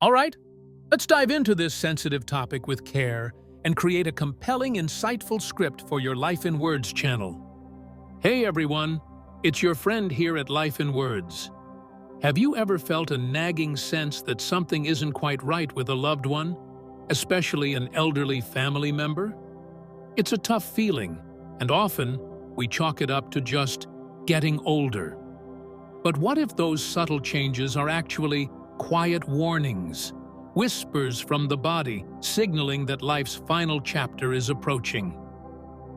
All right, let's dive into this sensitive topic with care and create a compelling, insightful script for your Life in Words channel. Hey everyone, it's your friend here at Life in Words. Have you ever felt a nagging sense that something isn't quite right with a loved one, especially an elderly family member? It's a tough feeling, and often we chalk it up to just getting older. But what if those subtle changes are actually quiet warnings, whispers from the body signaling that life's final chapter is approaching?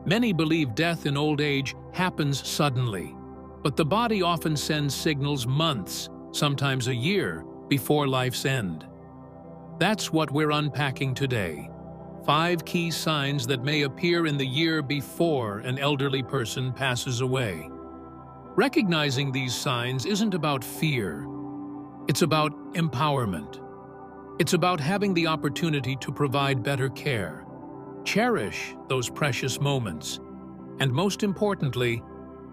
Many believe death in old age happens suddenly, but the body often sends signals months, sometimes a year, before life's end. That's what we're unpacking today. 5 key signs that may appear in the year before an elderly person passes away. Recognizing these signs isn't about fear. It's about empowerment. It's about having the opportunity to provide better care. Cherish those precious moments. And most importantly,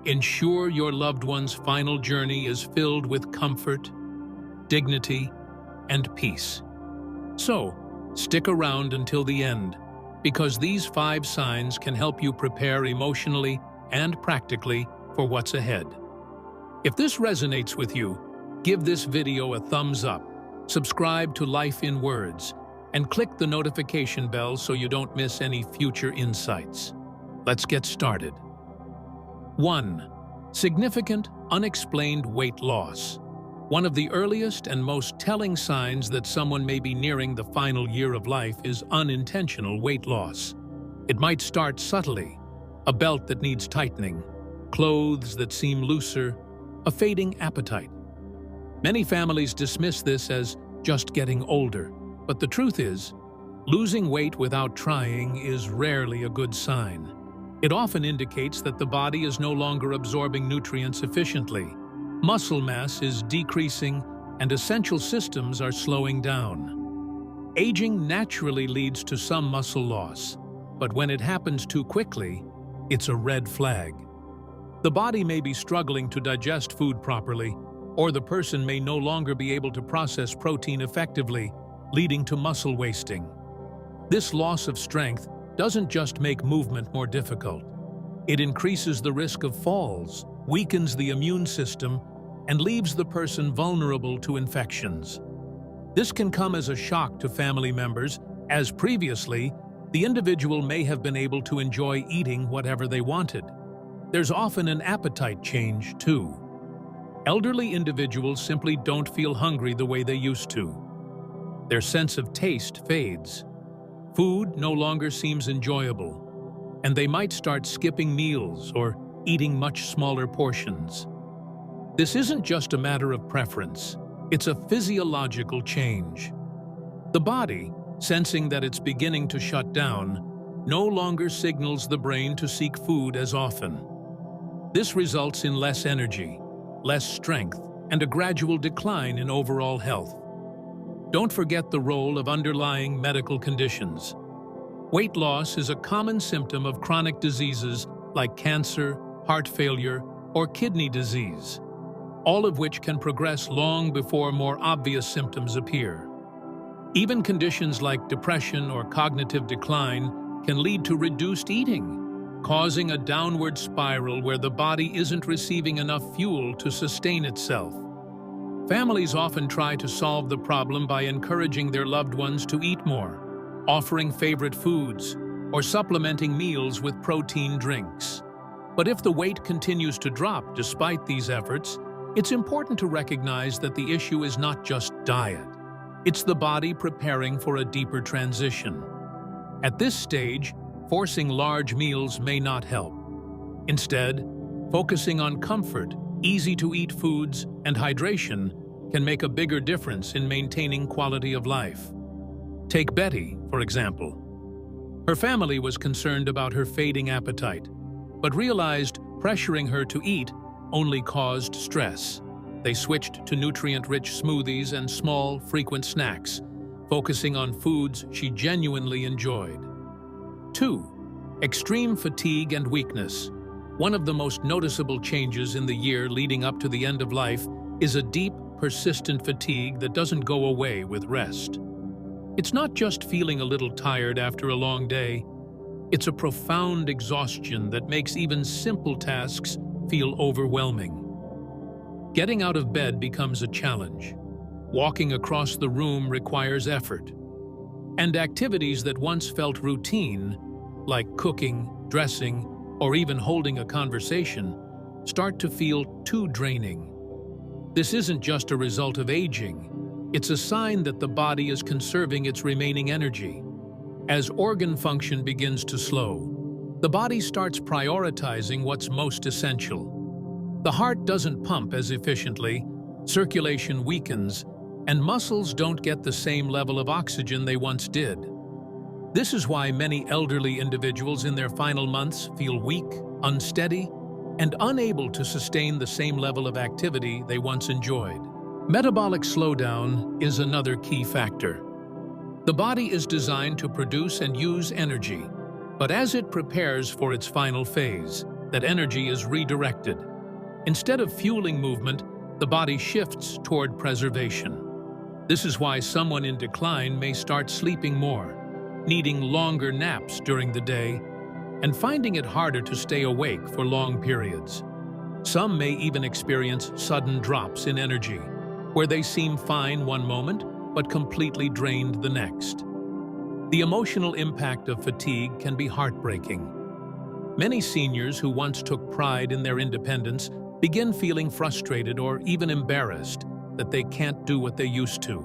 ensure your loved one's final journey is filled with comfort, dignity, and peace. So, stick around until the end, because these 5 signs can help you prepare emotionally and practically for what's ahead. If this resonates with you, give this video a thumbs up, subscribe to Life in Words, and click the notification bell so you don't miss any future insights. Let's get started. 1. Significant, unexplained weight loss. One of the earliest and most telling signs that someone may be nearing the final year of life is unintentional weight loss. It might start subtly: a belt that needs tightening, clothes that seem looser, a fading appetite. Many families dismiss this as just getting older, but the truth is, losing weight without trying is rarely a good sign. It often indicates that the body is no longer absorbing nutrients efficiently. Muscle mass is decreasing and essential systems are slowing down. Aging naturally leads to some muscle loss, but when it happens too quickly, it's a red flag. The body may be struggling to digest food properly, or the person may no longer be able to process protein effectively, leading to muscle wasting. This loss of strength doesn't just make movement more difficult. It increases the risk of falls, weakens the immune system, and leaves the person vulnerable to infections. This can come as a shock to family members, as previously, the individual may have been able to enjoy eating whatever they wanted. There's often an appetite change, too. Elderly individuals simply don't feel hungry the way they used to. Their sense of taste fades. Food no longer seems enjoyable, and they might start skipping meals or eating much smaller portions. This isn't just a matter of preference, it's a physiological change. The body, sensing that it's beginning to shut down, no longer signals the brain to seek food as often. This results in less energy, less strength, and a gradual decline in overall health. Don't forget the role of underlying medical conditions. Weight loss is a common symptom of chronic diseases like cancer, heart failure, or kidney disease, all of which can progress long before more obvious symptoms appear. Even conditions like depression or cognitive decline can lead to reduced eating, causing a downward spiral where the body isn't receiving enough fuel to sustain itself. Families often try to solve the problem by encouraging their loved ones to eat more, offering favorite foods, or supplementing meals with protein drinks. But if the weight continues to drop despite these efforts, it's important to recognize that the issue is not just diet. It's the body preparing for a deeper transition. At this stage, forcing large meals may not help. Instead, focusing on comfort, easy-to-eat foods, and hydration can make a bigger difference in maintaining quality of life. Take Betty, for example. Her family was concerned about her fading appetite, but realized pressuring her to eat only caused stress. They switched to nutrient-rich smoothies and small, frequent snacks, focusing on foods she genuinely enjoyed. 2. Extreme fatigue and weakness. One of the most noticeable changes in the year leading up to the end of life is a deep, persistent fatigue that doesn't go away with rest. It's not just feeling a little tired after a long day. It's a profound exhaustion that makes even simple tasks feel overwhelming. Getting out of bed becomes a challenge. Walking across the room requires effort. And activities that once felt routine, like cooking, dressing, or even holding a conversation, start to feel too draining. This isn't just a result of aging. It's a sign that the body is conserving its remaining energy. As organ function begins to slow, the body starts prioritizing what's most essential. The heart doesn't pump as efficiently, circulation weakens, and muscles don't get the same level of oxygen they once did. This is why many elderly individuals in their final months feel weak, unsteady, and unable to sustain the same level of activity they once enjoyed. Metabolic slowdown is another key factor. The body is designed to produce and use energy, but as it prepares for its final phase, that energy is redirected. Instead of fueling movement, the body shifts toward preservation. This is why someone in decline may start sleeping more, needing longer naps during the day, and finding it harder to stay awake for long periods. Some may even experience sudden drops in energy, where they seem fine one moment, but completely drained the next. The emotional impact of fatigue can be heartbreaking. Many seniors who once took pride in their independence begin feeling frustrated or even embarrassed that they can't do what they used to.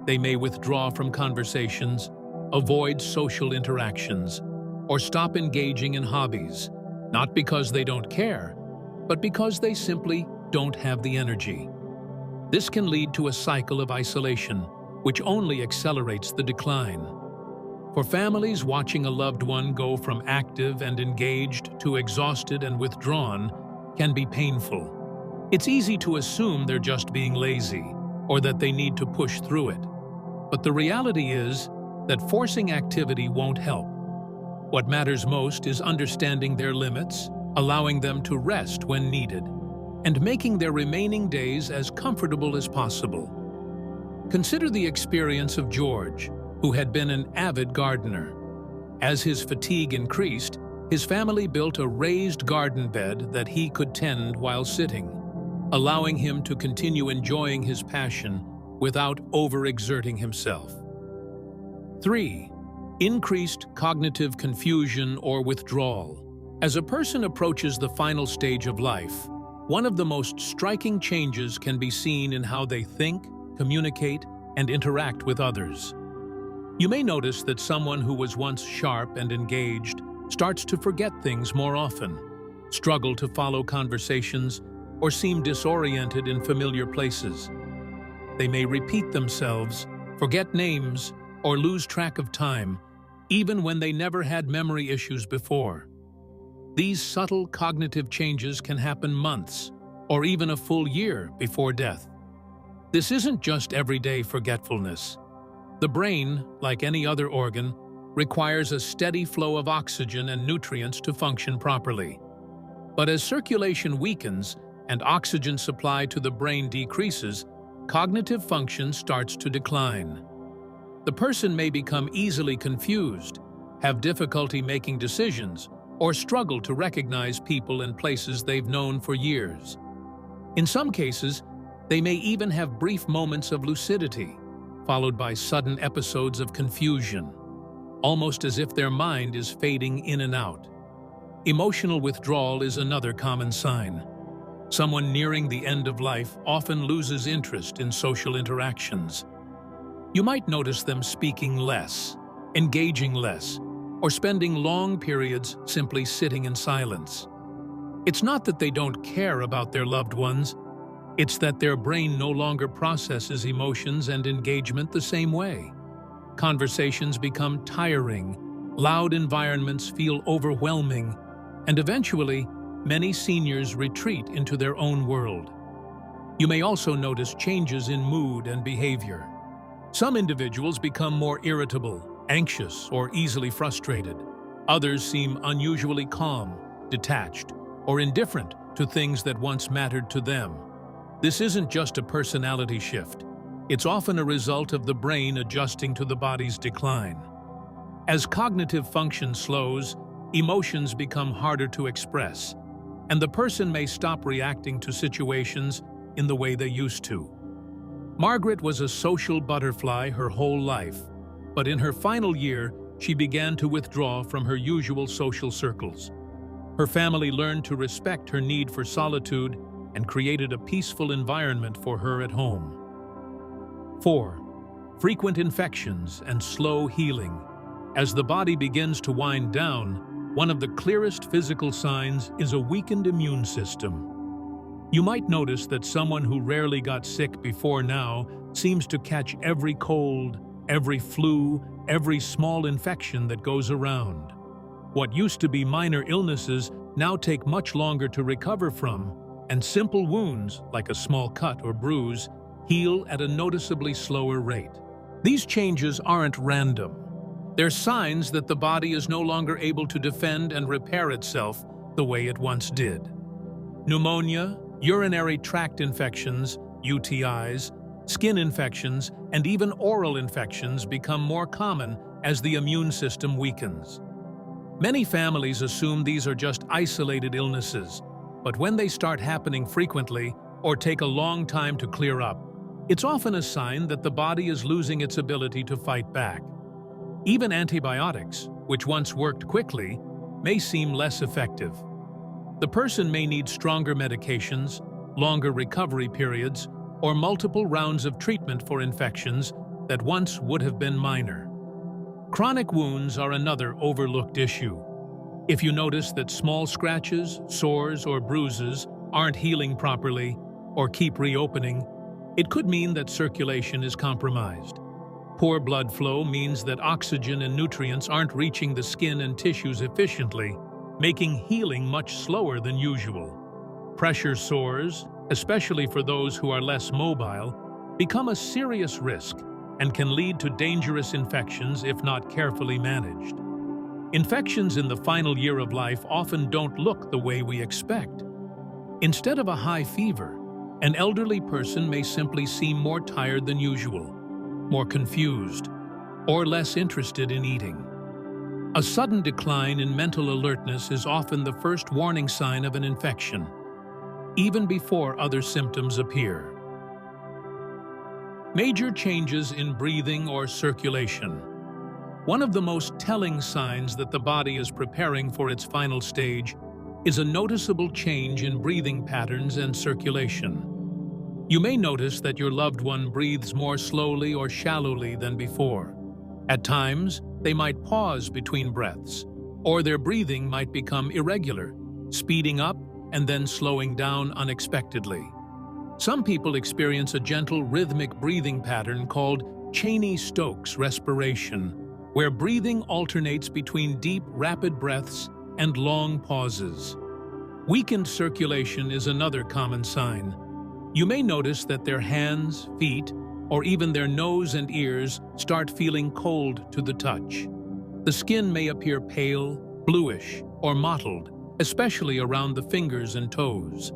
They may withdraw from conversations, avoid social interactions, or stop engaging in hobbies, not because they don't care, but because they simply don't have the energy. This can lead to a cycle of isolation, which only accelerates the decline. For families, watching a loved one go from active and engaged to exhausted and withdrawn can be painful. It's easy to assume they're just being lazy, or that they need to push through it. But the reality is that forcing activity won't help. What matters most is understanding their limits, allowing them to rest when needed, and making their remaining days as comfortable as possible. Consider the experience of George, who had been an avid gardener. As his fatigue increased, his family built a raised garden bed that he could tend while sitting, allowing him to continue enjoying his passion without overexerting himself. 3. Increased cognitive confusion or withdrawal. As a person approaches the final stage of life, one of the most striking changes can be seen in how they think, communicate, and interact with others. You may notice that someone who was once sharp and engaged starts to forget things more often, struggle to follow conversations, or seem disoriented in familiar places. They may repeat themselves, forget names, or lose track of time, even when they never had memory issues before. These subtle cognitive changes can happen months, or even a full year before death. This isn't just everyday forgetfulness. The brain, like any other organ, requires a steady flow of oxygen and nutrients to function properly. But as circulation weakens and oxygen supply to the brain decreases, cognitive function starts to decline. The person may become easily confused, have difficulty making decisions, or struggle to recognize people and places they've known for years. In some cases, they may even have brief moments of lucidity, followed by sudden episodes of confusion, almost as if their mind is fading in and out. Emotional withdrawal is another common sign. Someone nearing the end of life often loses interest in social interactions. You might notice them speaking less, engaging less, or spending long periods simply sitting in silence. It's not that they don't care about their loved ones, it's that their brain no longer processes emotions and engagement the same way. Conversations become tiring, loud environments feel overwhelming, and eventually, many seniors retreat into their own world. You may also notice changes in mood and behavior. Some individuals become more irritable, anxious, or easily frustrated. Others seem unusually calm, detached, or indifferent to things that once mattered to them. This isn't just a personality shift. It's often a result of the brain adjusting to the body's decline. As cognitive function slows, emotions become harder to express, and the person may stop reacting to situations in the way they used to. Margaret was a social butterfly her whole life, but in her final year, she began to withdraw from her usual social circles. Her family learned to respect her need for solitude and created a peaceful environment for her at home. 4. Frequent infections and slow healing. As the body begins to wind down, one of the clearest physical signs is a weakened immune system. You might notice that someone who rarely got sick before now seems to catch every cold, every flu, every small infection that goes around. What used to be minor illnesses now take much longer to recover from, and simple wounds, like a small cut or bruise, heal at a noticeably slower rate. These changes aren't random. They're signs that the body is no longer able to defend and repair itself the way it once did. Pneumonia, urinary tract infections, UTIs, skin infections, and even oral infections become more common as the immune system weakens. Many families assume these are just isolated illnesses, but when they start happening frequently or take a long time to clear up, it's often a sign that the body is losing its ability to fight back. Even antibiotics, which once worked quickly, may seem less effective. The person may need stronger medications, longer recovery periods, or multiple rounds of treatment for infections that once would have been minor. Chronic wounds are another overlooked issue. If you notice that small scratches, sores, or bruises aren't healing properly or keep reopening, it could mean that circulation is compromised. Poor blood flow means that oxygen and nutrients aren't reaching the skin and tissues efficiently, making healing much slower than usual. Pressure sores, especially for those who are less mobile, become a serious risk and can lead to dangerous infections if not carefully managed. Infections in the final year of life often don't look the way we expect. Instead of a high fever, an elderly person may simply seem more tired than usual, more confused, or less interested in eating. A sudden decline in mental alertness is often the first warning sign of an infection, even before other symptoms appear. Major changes in breathing or circulation. One of the most telling signs that the body is preparing for its final stage is a noticeable change in breathing patterns and circulation. You may notice that your loved one breathes more slowly or shallowly than before. At times, they might pause between breaths, or their breathing might become irregular, speeding up and then slowing down unexpectedly. Some people experience a gentle rhythmic breathing pattern called Cheney-Stokes respiration, where breathing alternates between deep, rapid breaths and long pauses. Weakened circulation is another common sign. You may notice that their hands, feet, or even their nose and ears start feeling cold to the touch. The skin may appear pale, bluish, or mottled, especially around the fingers and toes.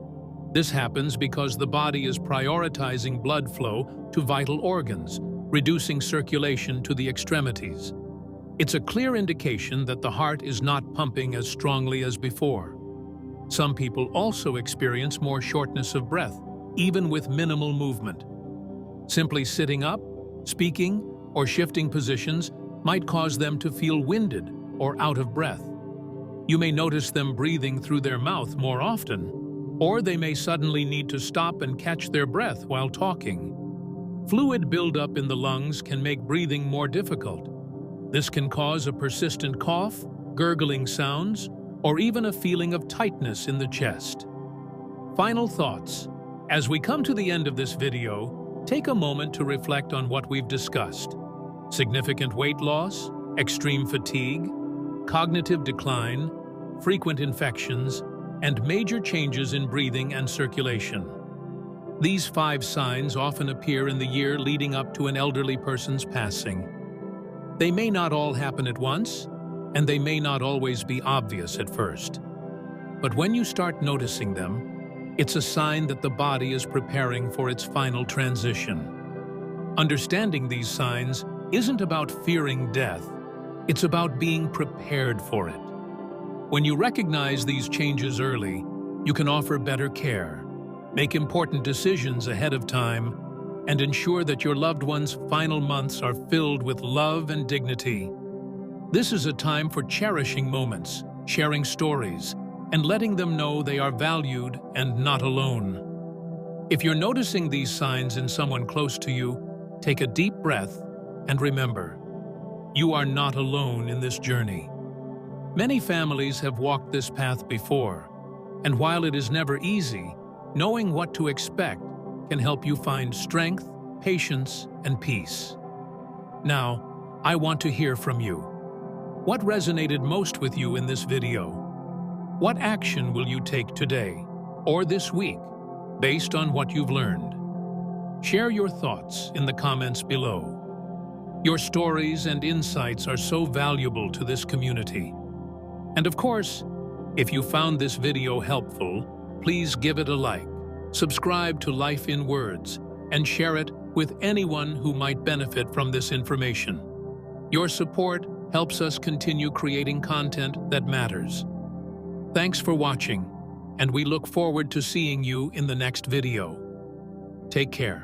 This happens because the body is prioritizing blood flow to vital organs, reducing circulation to the extremities. It's a clear indication that the heart is not pumping as strongly as before. Some people also experience more shortness of breath, even with minimal movement. Simply sitting up, speaking, or shifting positions might cause them to feel winded or out of breath. You may notice them breathing through their mouth more often, or they may suddenly need to stop and catch their breath while talking. Fluid buildup in the lungs can make breathing more difficult. This can cause a persistent cough, gurgling sounds, or even a feeling of tightness in the chest. Final thoughts. As we come to the end of this video, take a moment to reflect on what we've discussed. Significant weight loss, extreme fatigue, cognitive decline, frequent infections, and major changes in breathing and circulation. These 5 signs often appear in the year leading up to an elderly person's passing. They may not all happen at once, and they may not always be obvious at first. But when you start noticing them, It's a sign that the body is preparing for its final transition. Understanding these signs isn't about fearing death, it's about being prepared for it. When you recognize these changes early, you can offer better care, make important decisions ahead of time, and ensure that your loved one's final months are filled with love and dignity. This is a time for cherishing moments, sharing stories, and letting them know they are valued and not alone. If you're noticing these signs in someone close to you, take a deep breath and remember, you are not alone in this journey. Many families have walked this path before, and while it is never easy, knowing what to expect can help you find strength, patience, and peace. Now, I want to hear from you. What resonated most with you in this video? What action will you take today or this week based on what you've learned? Share your thoughts in the comments below. Your stories and insights are so valuable to this community. And of course, if you found this video helpful, please give it a like, subscribe to Life in Words, and share it with anyone who might benefit from this information. Your support helps us continue creating content that matters. Thanks for watching, and we look forward to seeing you in the next video. Take care.